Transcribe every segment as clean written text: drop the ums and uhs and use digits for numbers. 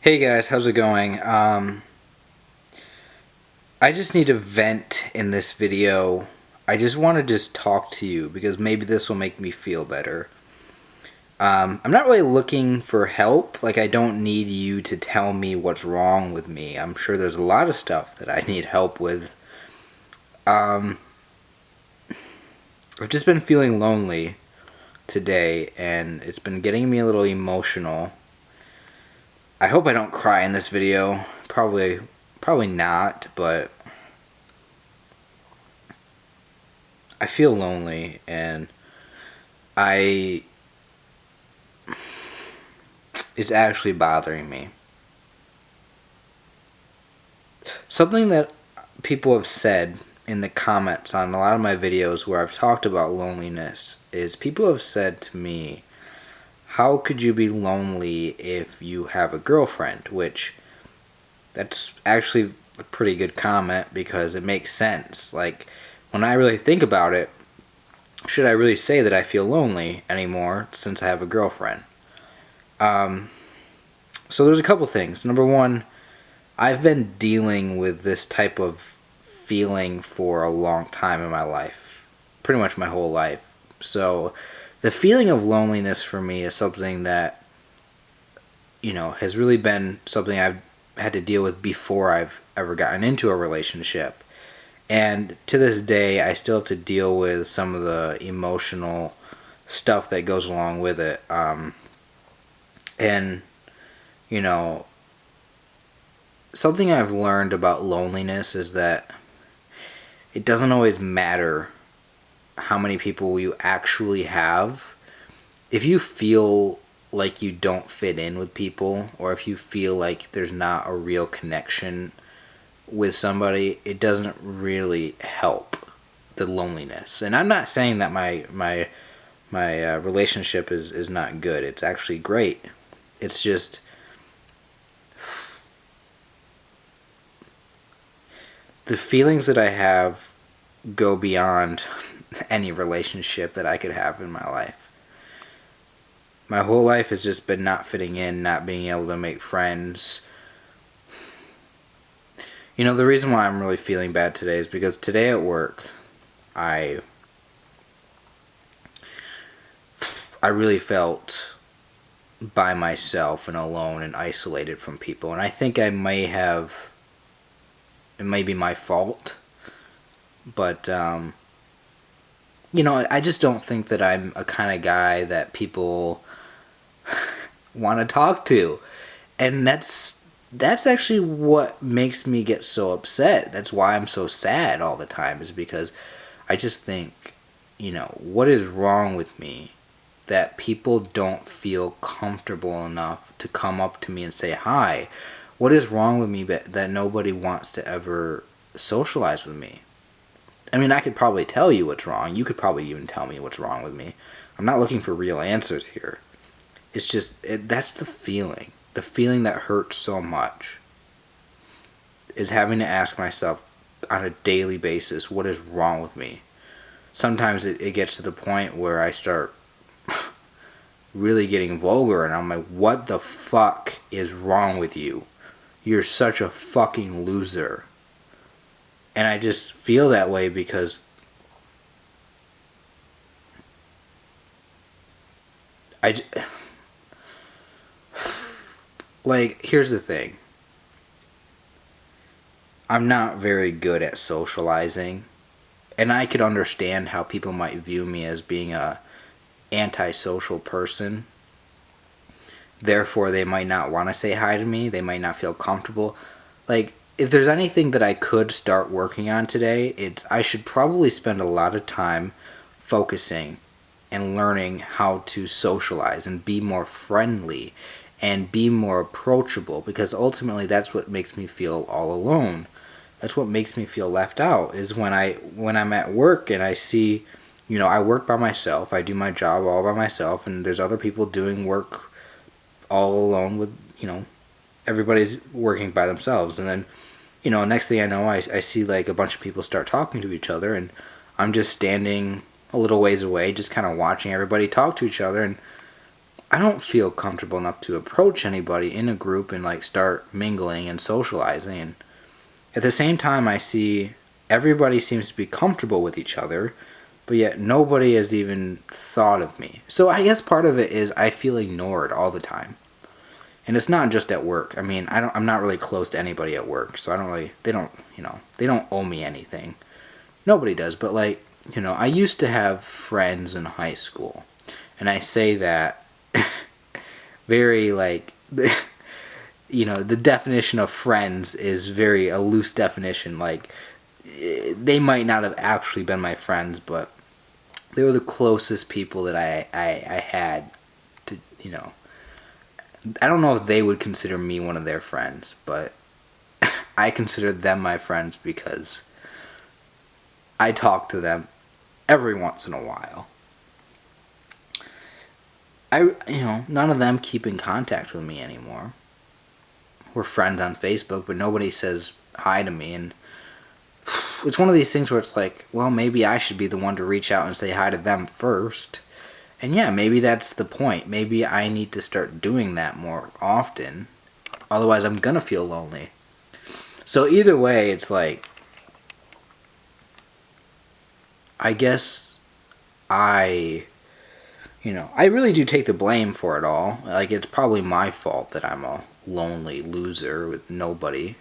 Hey guys, how's it going? I just need to vent in this video. I just want to just talk to you because maybe this will make me feel better. I'm not really looking for help. Like, I don't need you to tell me what's wrong with me. I'm sure there's a lot of stuff that I need help with. Um, I've just been feeling lonely today and it's been getting me a little emotional. I hope I don't cry in this video. Probably not, but I feel lonely and I it's actually bothering me. Something that people have said in the comments on a lot of my videos where I've talked about loneliness is people have said to me, how could you be lonely if you have a girlfriend? Which, that's actually a pretty good comment because it makes sense. Like, when I really think about it, should I really say that I feel lonely anymore since I have a girlfriend? So there's a couple things. Number one, I've been dealing with this type of feeling for a long time in my life, pretty much my whole life. So the feeling of loneliness for me is something that, has really been something I've had to deal with before I've ever gotten into a relationship. And to this day, I still have to deal with some of the emotional stuff that goes along with it. And, you know, something I've learned about loneliness is that it doesn't always matter how many people you actually have. If you feel like you don't fit in with people, or if you feel like there's not a real connection with somebody, it doesn't really help the loneliness. And I'm not saying that my relationship is not good. It's actually great. It's just the feelings that I have go beyond any relationship that I could have in my life. My whole life has just been not fitting in, not being able to make friends. The reason why I'm really feeling bad today is because today at work, I really felt by myself and alone and isolated from people. And I think it may be my fault. But, I just don't think that I'm a kind of guy that people want to talk to. And that's actually what makes me get so upset. That's why I'm so sad all the time, is because I just think, what is wrong with me that people don't feel comfortable enough to come up to me and say hi? What is wrong with me that nobody wants to ever socialize with me? I mean, I could probably tell you what's wrong. You could probably even tell me what's wrong with me. I'm not looking for real answers here. It's just, that's the feeling. The feeling that hurts so much is having to ask myself on a daily basis, what is wrong with me? Sometimes it gets to the point where I start really getting vulgar and I'm like, what the fuck is wrong with you? You're such a fucking loser. And I just feel that way because here's the thing. I'm not very good at socializing, and I could understand how people might view me as being a antisocial person. Therefore, they might not want to say hi to me. They might not feel comfortable. Like, if there's anything that I could start working on today, it's I should probably spend a lot of time focusing and learning how to socialize and be more friendly and be more approachable, because ultimately that's what makes me feel all alone. That's what makes me feel left out, is when I'm at work and I see, I work by myself. I do my job all by myself, and there's other people doing work all alone with, everybody's working by themselves. And then, next thing I know, I see like a bunch of people start talking to each other, and I'm just standing a little ways away, just kind of watching everybody talk to each other. And I don't feel comfortable enough to approach anybody in a group and like start mingling and socializing. And at the same time, I see everybody seems to be comfortable with each other, but yet nobody has even thought of me. So I guess part of it is I feel ignored all the time. And it's not just at work. I mean, I'm not really close to anybody at work, so I don't really, they don't owe me anything. Nobody does, but like, I used to have friends in high school. And I say that very like, the definition of friends is very a loose definition. Like, they might not have actually been my friends, but they were the closest people that I had to, I don't know if they would consider me one of their friends, but I consider them my friends because I talk to them every once in a while. None of them keep in contact with me anymore. We're friends on Facebook, but nobody says hi to me, and it's one of these things where it's like, well, maybe I should be the one to reach out and say hi to them first. And yeah, maybe that's the point. Maybe I need to start doing that more often. Otherwise, I'm gonna feel lonely. So either way, it's like, I guess I really do take the blame for it all. Like, it's probably my fault that I'm a lonely loser with nobody.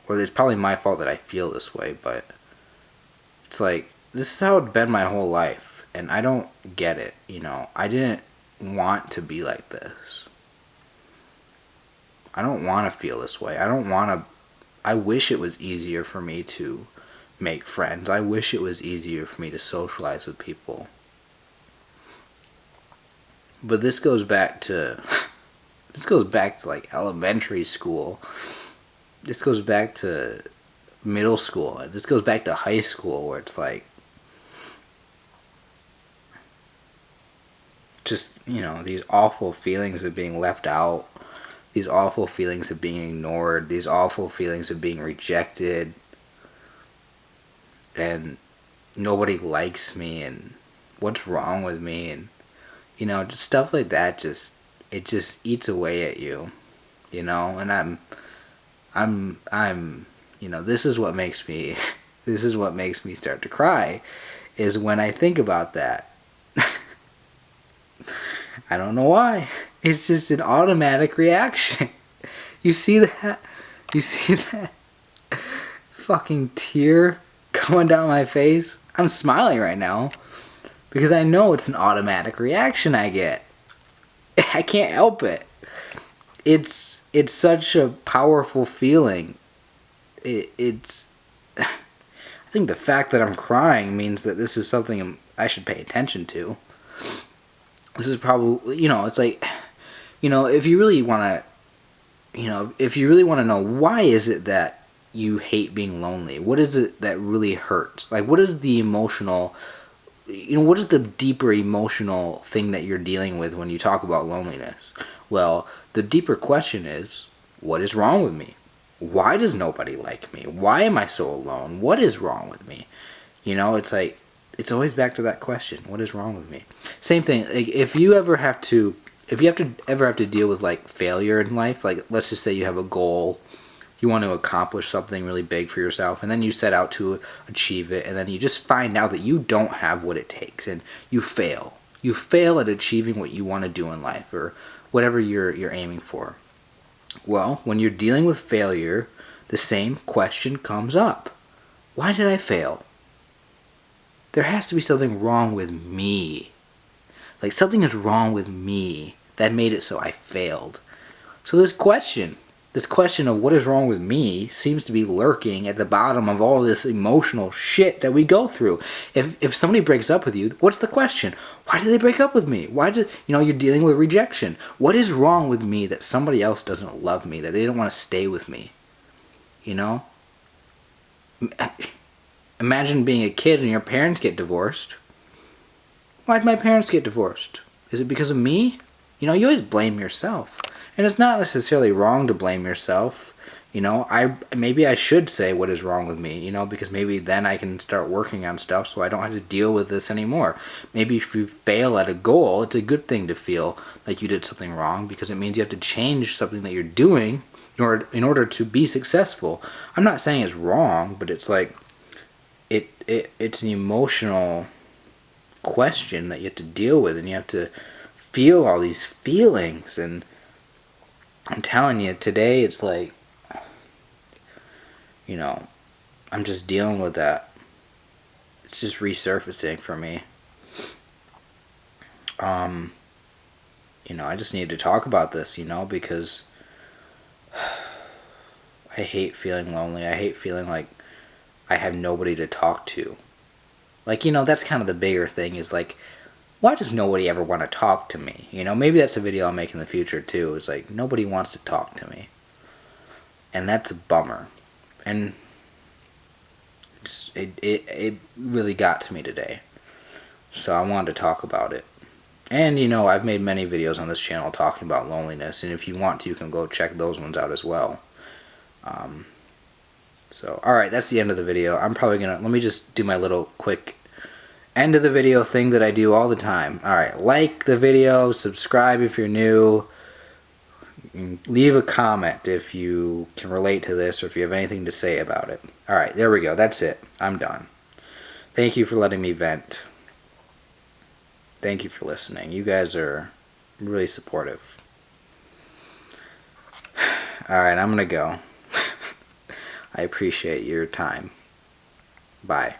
Or it's probably my fault that I feel this way, but it's like, this is how it's been my whole life, and I don't get it, I didn't want to be like this. I don't want to feel this way. I wish it was easier for me to make friends. I wish it was easier for me to socialize with people. But this goes back to like elementary school. This goes back to middle school. This goes back to high school, where it's like, just, these awful feelings of being left out, these awful feelings of being ignored, these awful feelings of being rejected, and nobody likes me, and what's wrong with me, and, just stuff like that, it just eats away at you, and I'm this is what makes me start to cry, is when I think about that. I don't know why. It's just an automatic reaction. You see that? You see that fucking tear coming down my face? I'm smiling right now because I know it's an automatic reaction I get. I can't help it. It's such a powerful feeling. It's I think the fact that I'm crying means that this is something I should pay attention to. This is probably, it's like, if you really want to know, why is it that you hate being lonely? What is it that really hurts? Like, what is the emotional, what is the deeper emotional thing that you're dealing with when you talk about loneliness? Well, the deeper question is, what is wrong with me? Why does nobody like me? Why am I so alone? What is wrong with me? It's like, it's always back to that question. What is wrong with me? Same thing. Like, if you ever have to deal with like failure in life, like let's just say you have a goal, you want to accomplish something really big for yourself, and then you set out to achieve it, and then you just find out that you don't have what it takes, and you fail. You fail at achieving what you want to do in life, or whatever you're aiming for. Well, when you're dealing with failure, the same question comes up. Why did I fail? There has to be something wrong with me. Like, something is wrong with me that made it so I failed. So this question of what is wrong with me seems to be lurking at the bottom of all this emotional shit that we go through. If somebody breaks up with you, what's the question? Why did they break up with me? You're dealing with rejection. What is wrong with me that somebody else doesn't love me, that they don't want to stay with me? Imagine being a kid and your parents get divorced. Why did my parents get divorced? Is it because of me? You always blame yourself. And it's not necessarily wrong to blame yourself. You know, maybe I should say what is wrong with me, you know, because maybe then I can start working on stuff so I don't have to deal with this anymore. Maybe if you fail at a goal, it's a good thing to feel like you did something wrong, because it means you have to change something that you're doing in order to be successful. I'm not saying it's wrong, but it's like it's an emotional question that you have to deal with, and you have to feel all these feelings. And I'm telling you, today it's like, you know, I'm just dealing with that. It's just resurfacing for me. You know, I just need to talk about this, you know, because I hate feeling lonely. I hate feeling like I have nobody to talk to. Like, you know, that's kind of the bigger thing, is like, why does nobody ever want to talk to me? You know, maybe that's a video I'll make in the future too. It's like, nobody wants to talk to me. And that's a bummer. And just, it really got to me today. So I wanted to talk about it. And, you know, I've made many videos on this channel talking about loneliness. And if you want to, you can go check those ones out as well. So, alright, that's the end of the video. I'm probably going to, let me just do my little quick end of the video thing that I do all the time. Alright, like the video, subscribe if you're new, leave a comment if you can relate to this or if you have anything to say about it. Alright, there we go. That's it. I'm done. Thank you for letting me vent. Thank you for listening. You guys are really supportive. Alright, I'm going to go. I appreciate your time. Bye.